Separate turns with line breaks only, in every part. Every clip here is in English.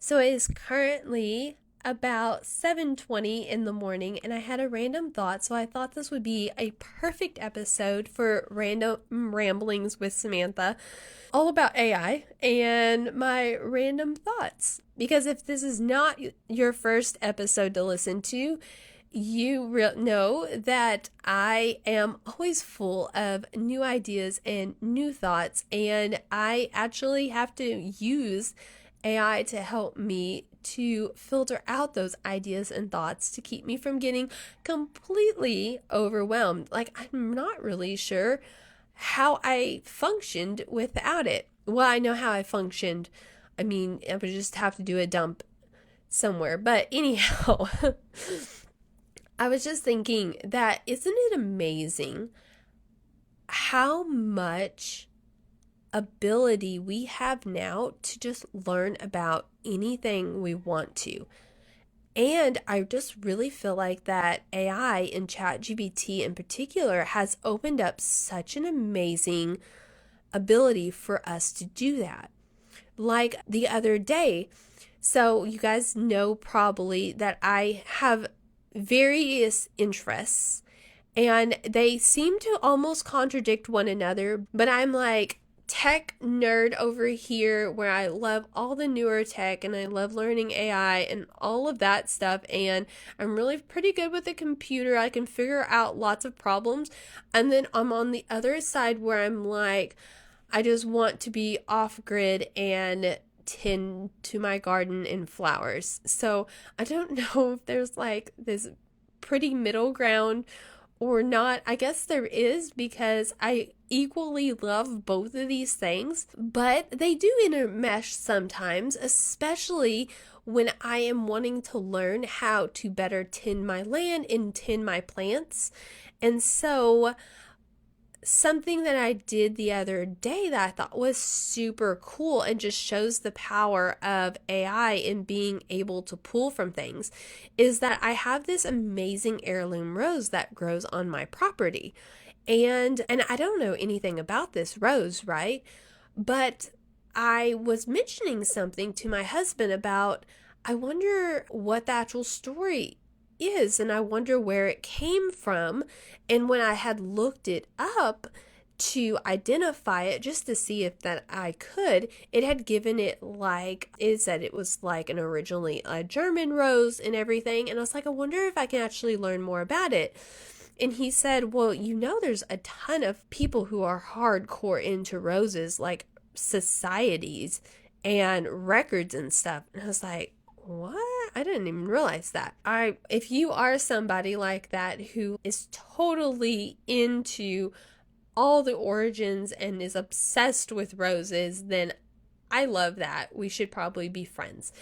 So it is currently about 7:20 in the morning and I had a random thought, so I thought this would be a perfect episode for random ramblings with Samantha, all about AI and my random thoughts. Because if this is not your first episode to listen to, you know that I am always full of new ideas and new thoughts, and I actually have to use AI to help me to filter out those ideas and thoughts to keep me from getting completely overwhelmed. Like, I'm not really sure how I functioned without it. Well, I know how I functioned. I mean, I would just have to do a dump somewhere. But anyhow, I was just thinking that isn't it amazing how much ability we have now to just learn about anything we want to? And I just really feel like that AI and ChatGPT in particular has opened up such an amazing ability for us to do that. Like the other day, so you guys know probably that I have various interests and they seem to almost contradict one another, but I'm like tech nerd over here where I love all the newer tech and I love learning AI and all of that stuff, and I'm really pretty good with the computer. I can figure out lots of problems. And then I'm on the other side where I'm like, I just want to be off grid and tend to my garden and flowers. So I don't know if there's like this pretty middle ground or not. I guess there is, because I equally love both of these things, but they do intermesh sometimes, especially when I am wanting to learn how to better tend my land and tend my plants. And so something that I did the other day that I thought was super cool and just shows the power of AI in being able to pull from things is that I have this amazing heirloom rose that grows on my property. And I don't know anything about this rose, right? But I was mentioning something to my husband about, I wonder what the actual story is, and I wonder where it came from. And when I had looked it up to identify it just to see if that I could, it had given it like, it said it was like an originally a German rose and everything. And I was like, I wonder if I can actually learn more about it. And he said, well, there's a ton of people who are hardcore into roses, like societies and records and stuff. And I was like, what? I didn't even realize that. If you are somebody like that who is totally into all the origins and is obsessed with roses, then I love that. We should probably be friends.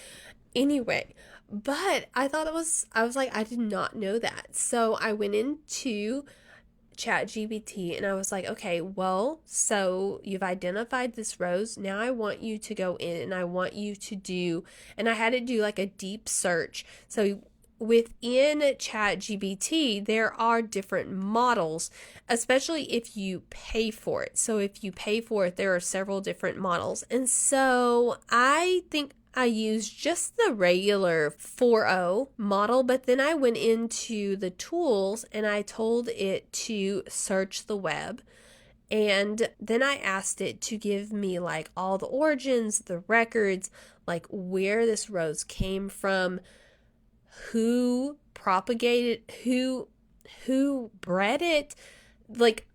Anyway, but I was like, I did not know that. So I went into ChatGPT and I was like, okay, well, so you've identified this rose. Now I want you to go in and I want you to do, and I had to do like a deep search. So within ChatGPT, there are different models, especially if you pay for it. So if you pay for it, there are several different models. And so I think I used just the regular 4.0 model, but then I went into the tools and I told it to search the web. And then I asked it to give me like all the origins, the records, like where this rose came from, who propagated, who bred it, like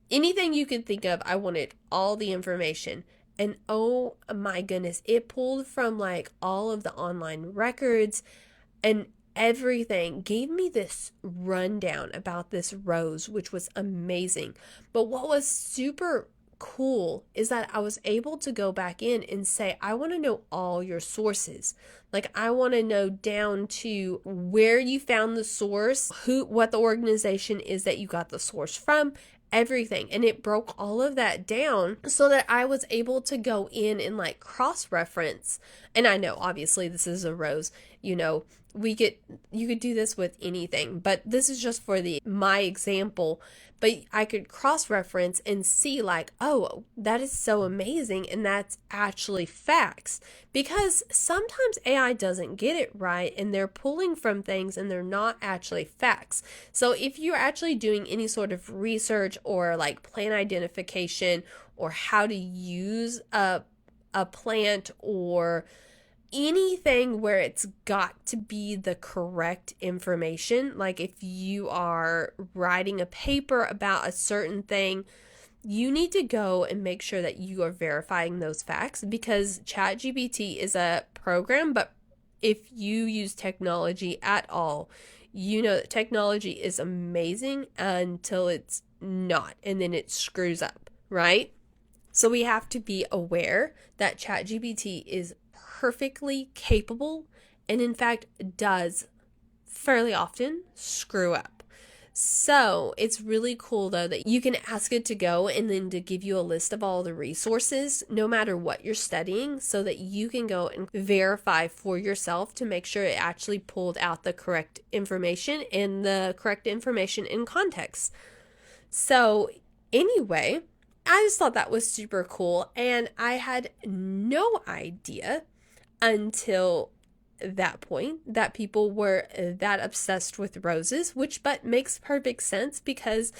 anything you could think of. I wanted all the information. And oh my goodness, it pulled from like all of the online records and everything, gave me this rundown about this rose, which was amazing. But what was super cool is that I was able to go back in and say, I want to know all your sources. Like, I want to know down to where you found the source, what the organization is that you got the source from, everything. And it broke all of that down so that I was able to go in and like cross-reference. And I know obviously this is a rose, you could do this with anything, but this is just for my example, but I could cross-reference and see like, oh, that is so amazing, and that's actually facts. Because sometimes AI doesn't get it right, and they're pulling from things and they're not actually facts. So if you're actually doing any sort of research or like plant identification or how to use a plant or anything where it's got to be the correct information, like if you are writing a paper about a certain thing, you need to go and make sure that you are verifying those facts, because ChatGPT is a program, but if you use technology at all, you know that technology is amazing until it's not, and then it screws up, right? So we have to be aware that ChatGPT is perfectly capable and in fact does fairly often screw up. So it's really cool though that you can ask it to go and then to give you a list of all the resources no matter what you're studying, so that you can go and verify for yourself to make sure it actually pulled out the correct information and the correct information in context. So anyway, I just thought that was super cool, and I had no idea until that point that people were that obsessed with roses, but makes perfect sense because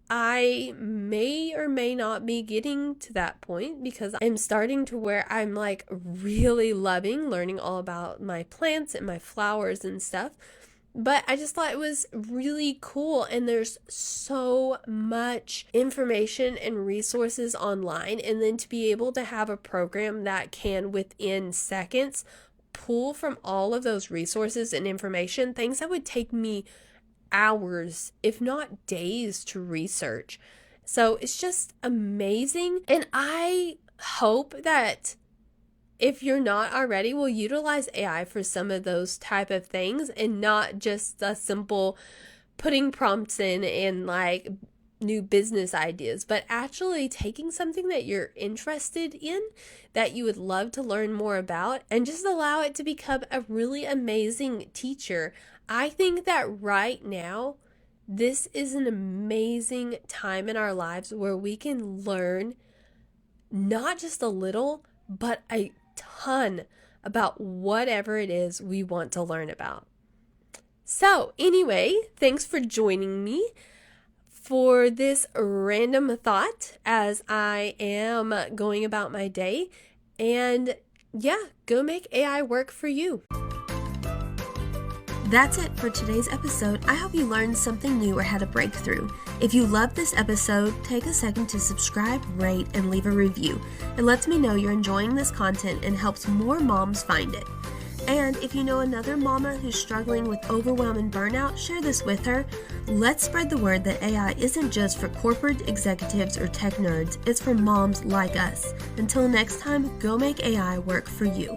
I may or may not be getting to that point, because I'm starting to where I'm like really loving learning all about my plants and my flowers and stuff. But I just thought it was really cool, and there's so much information and resources online, and then to be able to have a program that can within seconds pull from all of those resources and information, things that would take me hours, if not days, to research. So it's just amazing, and I hope that if you're not already, will utilize AI for some of those type of things, and not just a simple putting prompts in and like new business ideas, but actually taking something that you're interested in, that you would love to learn more about, and just allow it to become a really amazing teacher. I think that right now, this is an amazing time in our lives where we can learn not just a little, but a ton about whatever it is we want to learn about. So anyway, thanks for joining me for this random thought as I am going about my day. And yeah, go make AI work for you. That's it for today's episode. I hope you learned something new or had a breakthrough. If you loved this episode, take a second to subscribe, rate, and leave a review. It lets me know you're enjoying this content and helps more moms find it. And if you know another mama who's struggling with overwhelm and burnout, share this with her. Let's spread the word that AI isn't just for corporate executives or tech nerds, it's for moms like us. Until next time, go make AI work for you.